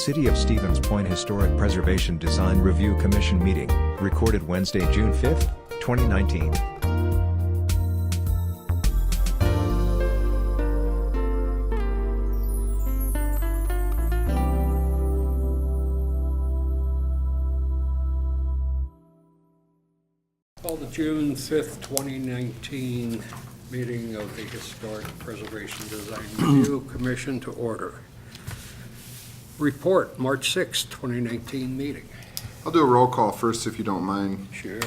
City of Stevens Point Historic Preservation Design Review Commission meeting, recorded Wednesday, June 5, 2019. Call the June 5th, 2019 meeting of the Historic Preservation Design Review Commission to order. Report, March 6th, 2019 meeting. I'll do a roll call first, if you don't mind. Sure.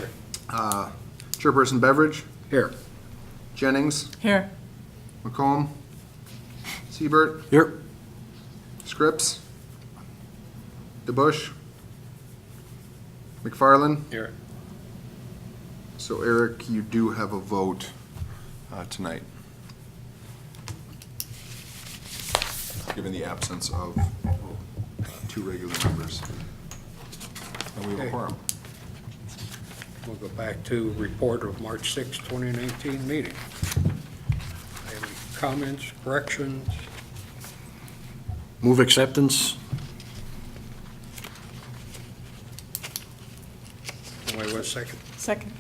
Chairperson Beveridge, Here. Jennings, Here. McComb, Siebert, Here. Scripps, DeBusch, McFarland. Here. So Eric, you do have a vote tonight, given the absence of two regular members. And we have a Okay. quorum. We'll go back to report of March 6th, 2019 meeting. Any comments, corrections? Move acceptance. Wait one second. Second.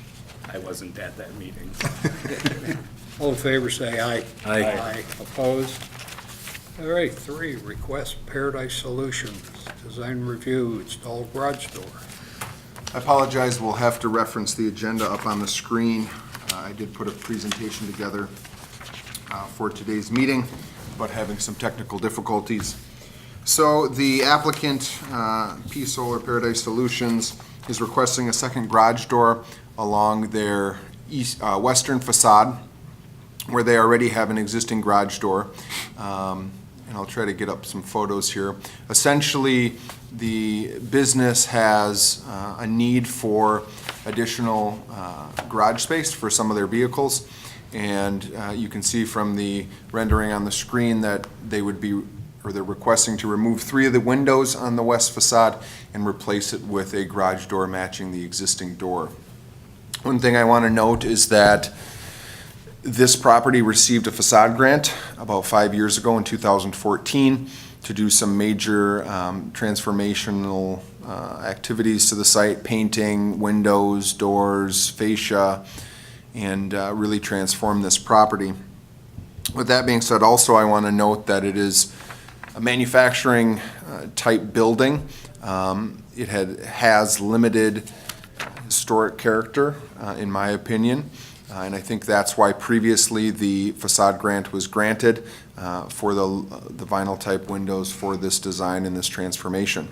I wasn't at that meeting. All in favor, say aye. Aye. Opposed? All right, 3, request Paradise Solutions, design review, install garage door. I apologize, we'll have to reference the agenda up on the screen. I did put a presentation together for today's meeting, but having some technical difficulties. So the applicant, P Solar Paradise Solutions, is requesting a second garage door along their western facade, where they already have an existing garage door. And I'll try to get up some photos here. Essentially, the business has a need for additional garage space for some of their vehicles. And you can see from the rendering on the screen that they would be, or they're requesting to remove 3 of the windows on the west facade and replace it with a garage door matching the existing door. One thing I want to note is that this property received a facade grant about 5 years ago in 2014 to do some major transformational activities to the site, painting, windows, doors, fascia, and really transform this property. With that being said, also I want to note that it is a manufacturing type building. It has limited historic character, in my opinion. And I think that's why previously the facade grant was granted for the vinyl type windows for this design and this transformation.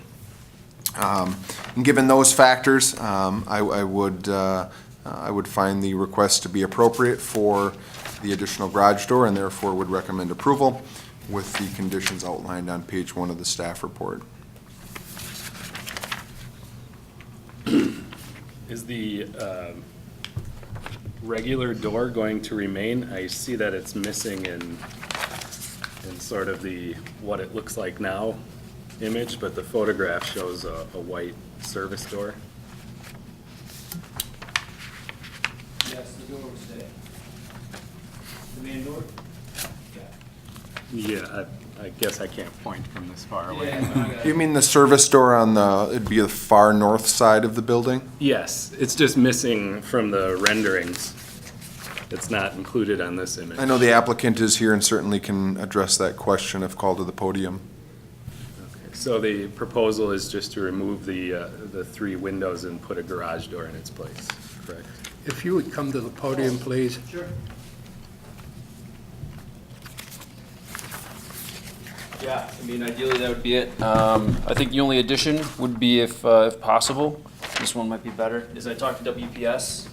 And given those factors, I would find the request to be appropriate for the additional garage door, and therefore would recommend approval with the conditions outlined on page 1 of the staff report. Is the regular door going to remain? I see that it's missing in sort of the what it looks like now image, but the photograph shows a white service door. Yes, the door will stay. The main door? Yeah, I guess I can't point from this far away. Yeah. You mean the service door on it'd be the far north side of the building? Yes, it's just missing from the renderings. It's not included on this image. I know the applicant is here and certainly can address that question if called to the podium. Okay, so the proposal is just to remove the 3 windows and put a garage door in its place, correct? If you would come to the podium, please. Sure. Yeah, I mean, ideally that would be it. I think the only addition would be if possible, this one might be better, is I talked to WPS,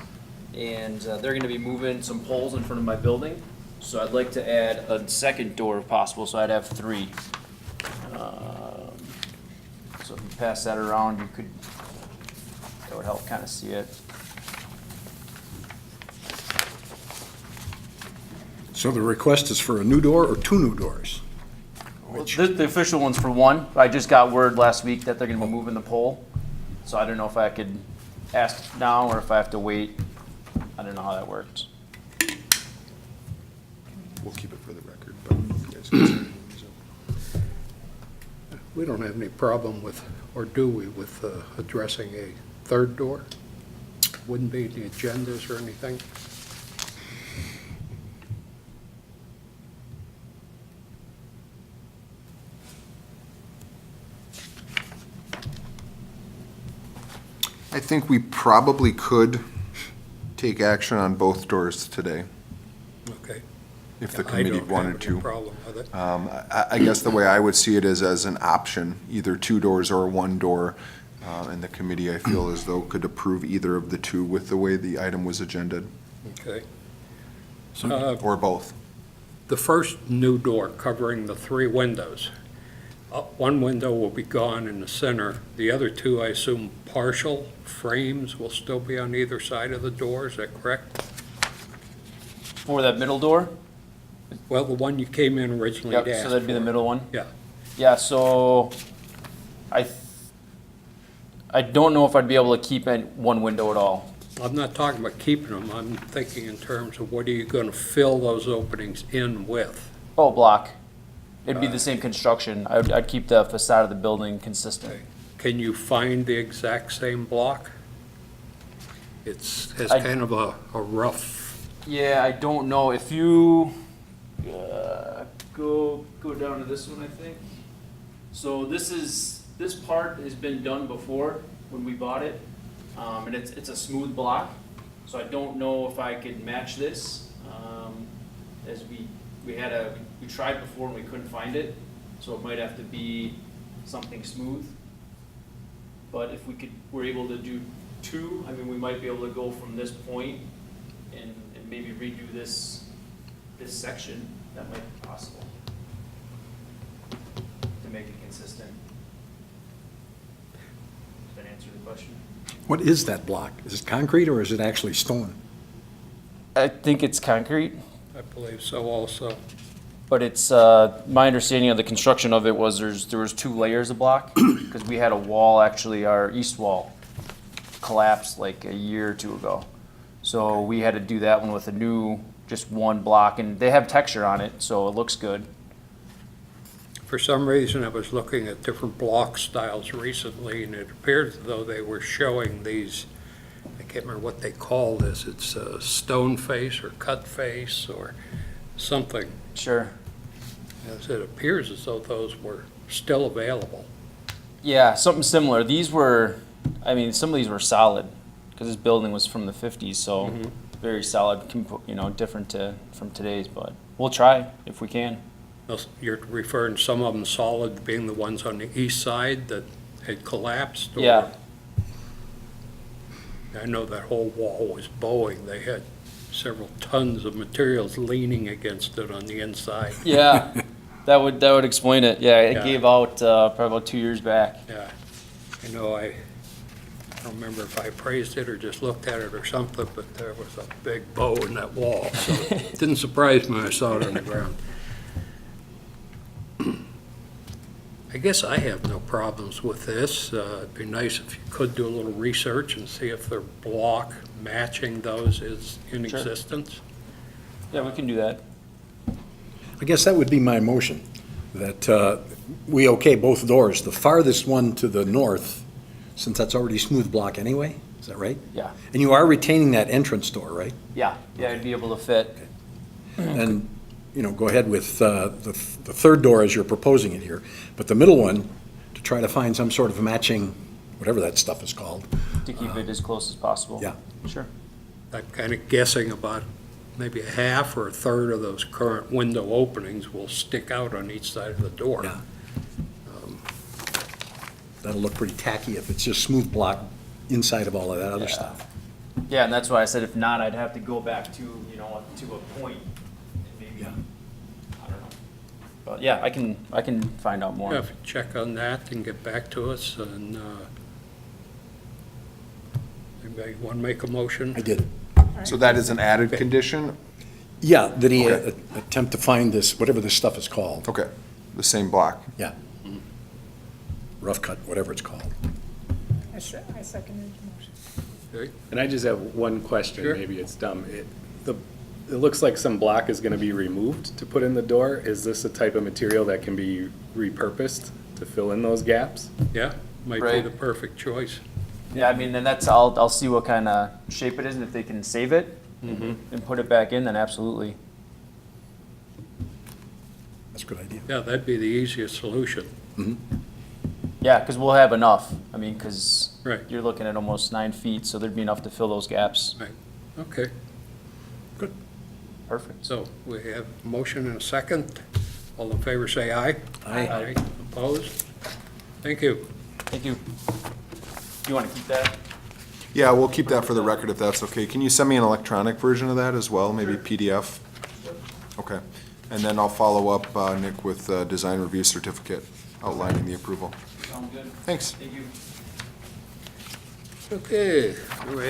and they're gonna be moving some poles in front of my building. So I'd like to add a second door if possible, so I'd have 3. So if you pass that around, you could, that would help kind of see it. So the request is for a new door or 2 new doors? The official one's for 1. I just got word last week that they're gonna be moving the pole. So I don't know if I could ask now or if I have to wait. I don't know how that works. We'll keep it for the record, but you guys can see. We don't have any problem with, or do we, with addressing a third door? Wouldn't be the agendas or anything? I think we probably could take action on both doors today, Okay. if the I committee don't wanted have any to. problem with it. I guess the way I would see it is as an option, either two doors or one door. And the committee, I feel as though, could approve either of the two with the way the item was agended, Okay. or both. The first new door covering the three windows. One window will be gone in the center. The other two, I assume partial frames will still be on either side of the door, is that correct? For that middle door? Well, the one you came in originally Yep, to ask so that'd be the for. middle one? Yeah. Yeah, so I don't know if I'd be able to keep one window at all. I'm not talking about keeping them, I'm thinking in terms of what are you gonna fill those openings in with? Oh, block. It'd be the same construction. I'd keep the facade of the building consistent. Okay. Can you find the exact same block? Has I- kind of a rough, Yeah, I don't know. If you go down to this one, I think. So this part has been done before when we bought it, and it's a smooth block. So I don't know if I could match this. As we tried before and we couldn't find it, so it might have to be something smooth. But if we're able to do two, I mean, we might be able to go from this point and maybe redo this section. That might be possible to make it consistent. Does that answer the question? What is that block? Is it concrete or is it actually stone? I think it's concrete, I believe so also. but it's, my understanding of the construction of it was there was two layers of block, because we had a wall, actually, our east wall collapsed like a year or two ago. So we had to do that one with a new, just one block, and they have texture on it, so it looks good. For some reason, I was looking at different block styles recently, and it appeared as though they were showing these, I can't remember what they call this, it's a stone face or cut face or something. Sure. As it appears as though those were still available. Yeah, something similar. These were, I mean, some of these were solid, because this building was from the 50s, so very solid, different from today's, but we'll try if we can. You're referring some of them solid being the ones on the east side that had collapsed? or- Yeah. I know that whole wall was bowing. They had several tons of materials leaning against it on the inside. Yeah, that would explain it. Yeah, it Yeah. gave out probably about 2 years back. Yeah, I know I don't remember if I praised it or just looked at it or something, but there was a big bow in that wall, so it didn't surprise me when I saw it on the ground. I guess I have no problems with this. It'd be nice if you could do a little research and see if their block matching those is in Sure. existence. Yeah, we can do that. I guess that would be my motion, that we okay both doors. The farthest one to the north, since that's already smooth block anyway, is that right? Yeah, And you are retaining that entrance door, right? yeah, I'd be able to fit. And, go ahead with the third door as you're proposing it here, but the middle one, to try to find some sort of matching, whatever that stuff is called. To keep it as close as possible. Yeah. Sure. I'm kind of guessing about maybe a half or a third of those current window openings will stick out on each side of the door. Yeah. That'll look pretty tacky if it's just smooth block inside of all of that other Yeah. stuff. Yeah, and that's why I said if not, I'd have to go back to, to a point and maybe, Yeah. I don't know. But yeah, I can find out more. Yeah, if you check on that and get back to us, and anybody want to make a motion? I did. So that is an added condition? Yeah, that he Okay. attempt to find this, whatever this stuff is called. Okay, the same block. Yeah. Rough cut, whatever it's called. I seconded the motion. Okay. And I just have one question, Sure. maybe it's dumb. It looks like some block is gonna be removed to put in the door. Is this a type of material that can be repurposed to fill in those gaps. Yeah, might be Right. the perfect choice. Yeah, I mean, then I'll see what kind of shape it is, and if they can save it and put it back in, then absolutely. That's a good idea. Yeah, that'd be the easiest solution. Yeah, because we'll have enough. I mean, because Right. you're looking at almost 9 feet, so there'd be enough to fill those gaps. Okay, Perfect. so we have a motion and a second. All in favor, say aye. Aye. Opposed? Thank you. Thank you. You want to keep that? Yeah, we'll keep that for the record if that's okay. Can you send me an electronic version of that as well, maybe PDF? Okay. And then I'll follow up, Nick, with a design review certificate outlining the approval. Sounds good. Thanks. Thank you. Okay,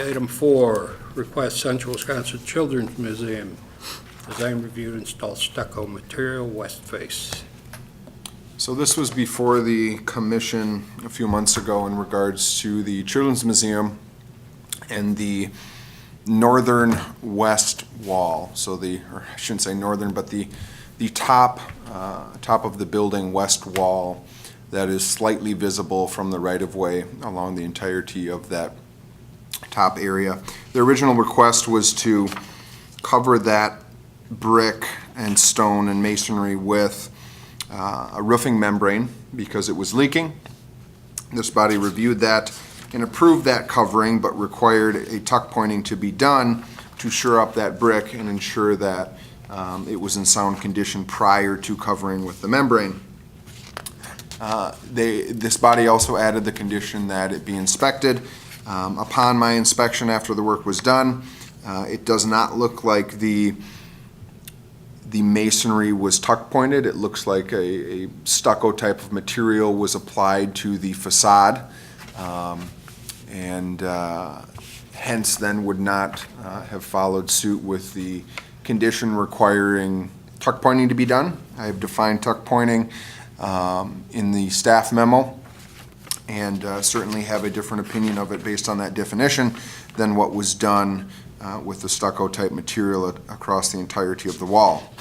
item 4, request Central Wisconsin Children's Museum, design review, install stucco material, west face. So this was before the commission a few months ago in regards to the Children's Museum and the northern west wall. So or I shouldn't say northern, but the top of the building west wall that is slightly visible from the right-of-way along the entirety of that top area. The original request was to cover that brick and stone and masonry with a roofing membrane because it was leaking. This body reviewed that and approved that covering, but required a tuck pointing to be done to shore up that brick and ensure that it was in sound condition prior to covering with the membrane. This body also added the condition that it be inspected. Upon my inspection after the work was done, it does not look like the masonry was tuck pointed. It looks like a stucco type of material was applied to the facade, and hence then would not have followed suit with the condition requiring tuck pointing to be done. I have defined tuck pointing in the staff memo, and certainly have a different opinion of it based on that definition than what was done with the stucco type material across the entirety of the wall.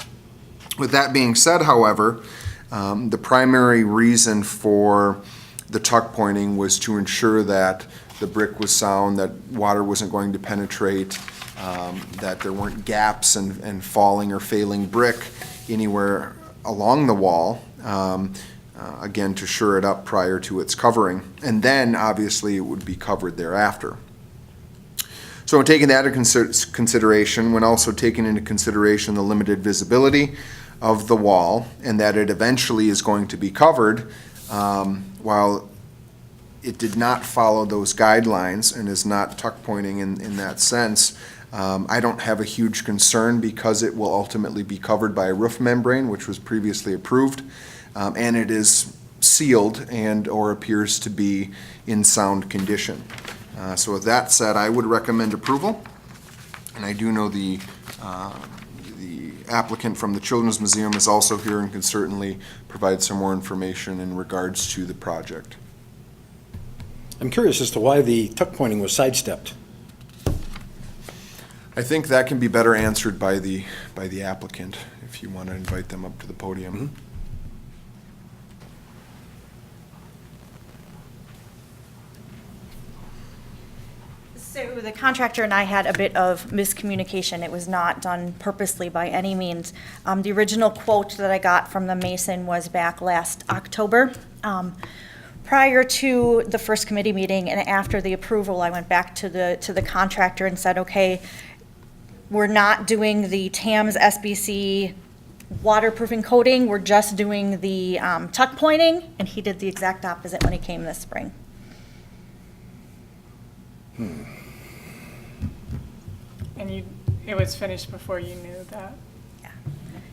With that being said, however, the primary reason for the tuck pointing was to ensure that the brick was sound, that water wasn't going to penetrate, that there weren't gaps and falling or failing brick anywhere along the wall, again, to shore it up prior to its covering. And then, obviously, it would be covered thereafter. So in taking that into consideration, when also taking into consideration the limited visibility of the wall and that it eventually is going to be covered, while it did not follow those guidelines and is not tuck pointing in that sense, I don't have a huge concern because it will ultimately be covered by a roof membrane, which was previously approved, and it is sealed and or appears to be in sound condition. So with that said, I would recommend approval, and I do know the applicant from the Children's Museum is also here and can certainly provide some more information in regards to the project. I'm curious as to why the tuck pointing was sidestepped. I think that can be better answered by the applicant, if you want to invite them up to the podium. So the contractor and I had a bit of miscommunication. It was not done purposely by any means. The original quote that I got from the mason was back last October. Prior to the first committee meeting and after the approval, I went back to the contractor and said, okay, we're not doing the TAMS SBC waterproofing coating, we're just doing the tuck pointing, and he did the exact opposite when he came this spring. And it was finished before you knew that?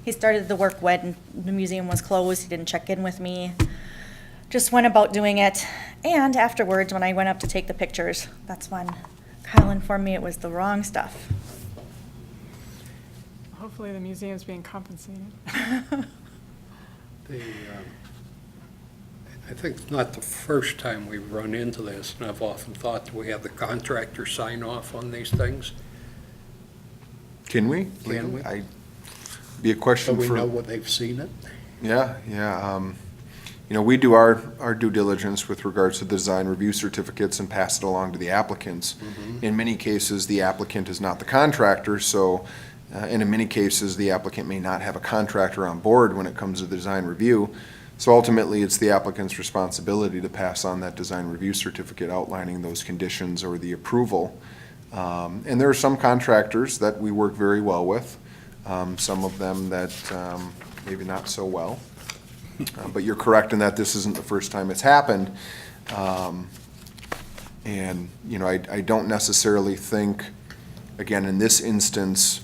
He started the work when the museum was closed, he didn't check in with me, just went about doing it. And afterwards, when I went up to take the pictures, that's when Kyle informed me it was the wrong stuff. Hopefully the museum's being compensated. I think it's not the first time we've run into this, and I've often thought that we have the contractor sign off on these things, Can we? Can we? Be a so question we for. know what they've seen it. Yeah. we do our due diligence with regards to the design review certificates and pass it along to the applicants. In many cases, the applicant is not the contractor, so, and in many cases, the applicant may not have a contractor on board when it comes to the design review. So ultimately, it's the applicant's responsibility to pass on that design review certificate outlining those conditions or the approval. And there are some contractors that we work very well with, some of them that maybe not so well. But you're correct in that this isn't the first time it's happened. And, I don't necessarily think, again, in this instance,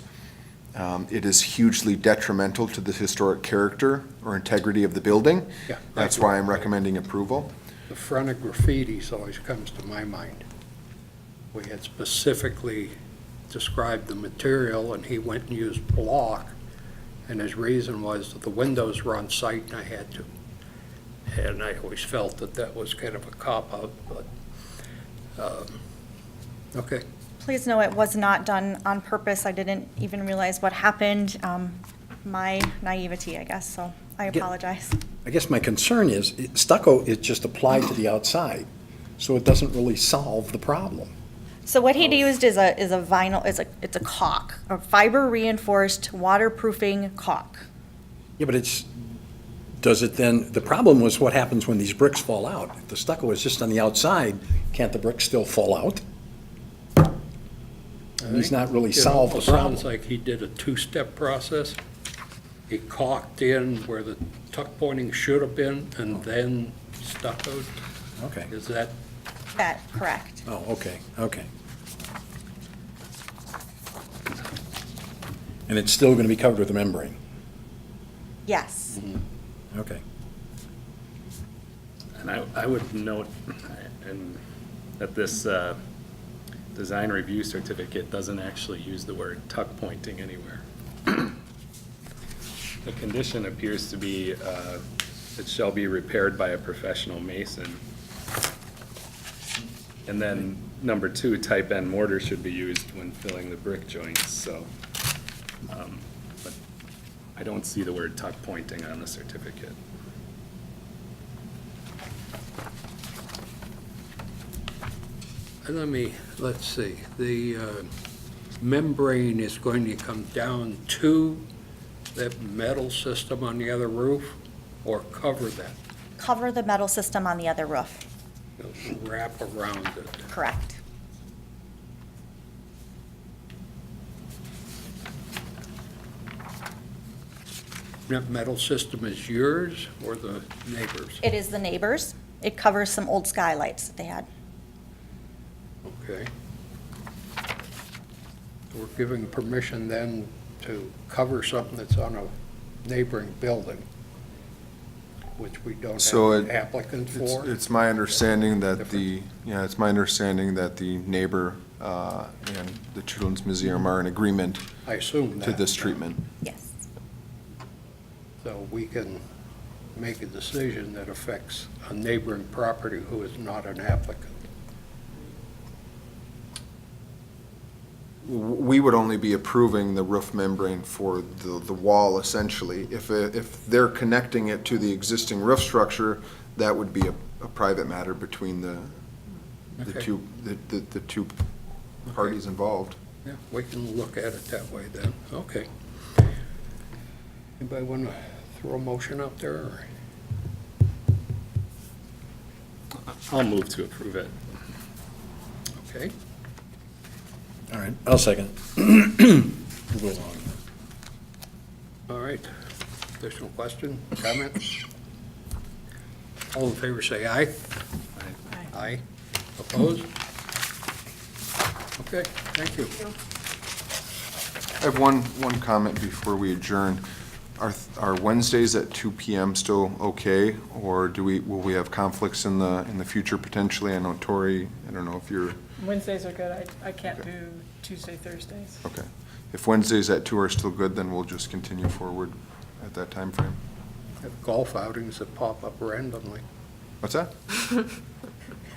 it is hugely detrimental to the historic character or integrity of the building. Yeah, That's why I'm recommending approval. The front of graffitis always comes to my mind. We had specifically described the material, and he went and used block, and his reason was that the windows were on site and I had to. And I always felt that that was kind of a cop-out, but, okay. Please know it was not done on purpose. I didn't even realize what happened. My naivety, I guess, so I apologize. I guess my concern is stucco is just applied to the outside, so it doesn't really solve the problem. So what he'd used is a vinyl, it's a caulk, a fiber reinforced waterproofing caulk. Yeah, but does it then, the problem was what happens when these bricks fall out. If the stucco is just on the outside, can't the bricks still fall out? And he's not really solved the It almost sounds problem. like he did a two-step process. He caulked in where the tuck pointing should have been and then stuccoed. Okay. Is that, That, correct. Oh, okay. And it's still going to be covered with a membrane? Yes. Okay. And I would note that this design review certificate doesn't actually use the word tuck pointing anywhere. The condition appears to be, it shall be repaired by a professional mason. And then number 2, type N mortar should be used when filling the brick joints, so. But I don't see the word tuck pointing on the certificate. and let's see, the membrane is going to come down to that metal system on the other roof or cover that? Cover the metal system on the other roof, It'll wrap around it. correct. That metal system is yours or the neighbor's? It is the neighbors. It covers some old skylights that they had. Okay. We're giving permission then to cover something that's on a neighboring building, which we don't So have an it- applicant for? It's my understanding that it's my understanding that the neighbor and the Children's Museum are in agreement I assume that. to this treatment. Yes. So we can make a decision that affects a neighboring property who is not an applicant. We would only be approving the roof membrane for the wall essentially. If they're connecting it to the existing roof structure, that would be a private matter between the Okay. two parties involved. Yeah, we can look at it that way then. Okay. Anybody want to throw a motion out there? Or? I'll move to approve it. Okay. All right, I'll second. We'll go along. All right. Additional question, comment? All in favor, say aye. Aye. Opposed? Okay, thank you. I have one comment before we adjourn. Are Wednesdays at 2 PM still okay, or will we have conflicts in the future potentially? I know Tori, I don't know if you're, Wednesdays are good. I can't do Tuesday, Thursdays. okay. If Wednesdays at 2 are still good, then we'll just continue forward at that time frame. Have golf outings that pop up randomly. What's that?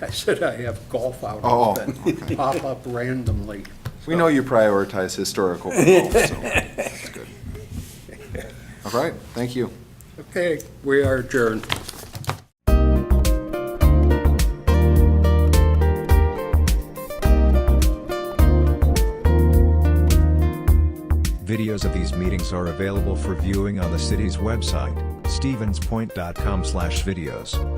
I said I have golf Oh, outings that pop up randomly. We know you prioritize historical golf, so that's good. All right, thank you. Okay, we are adjourned. of these meetings are available for viewing on the city's website, stevenspoint.com/videos.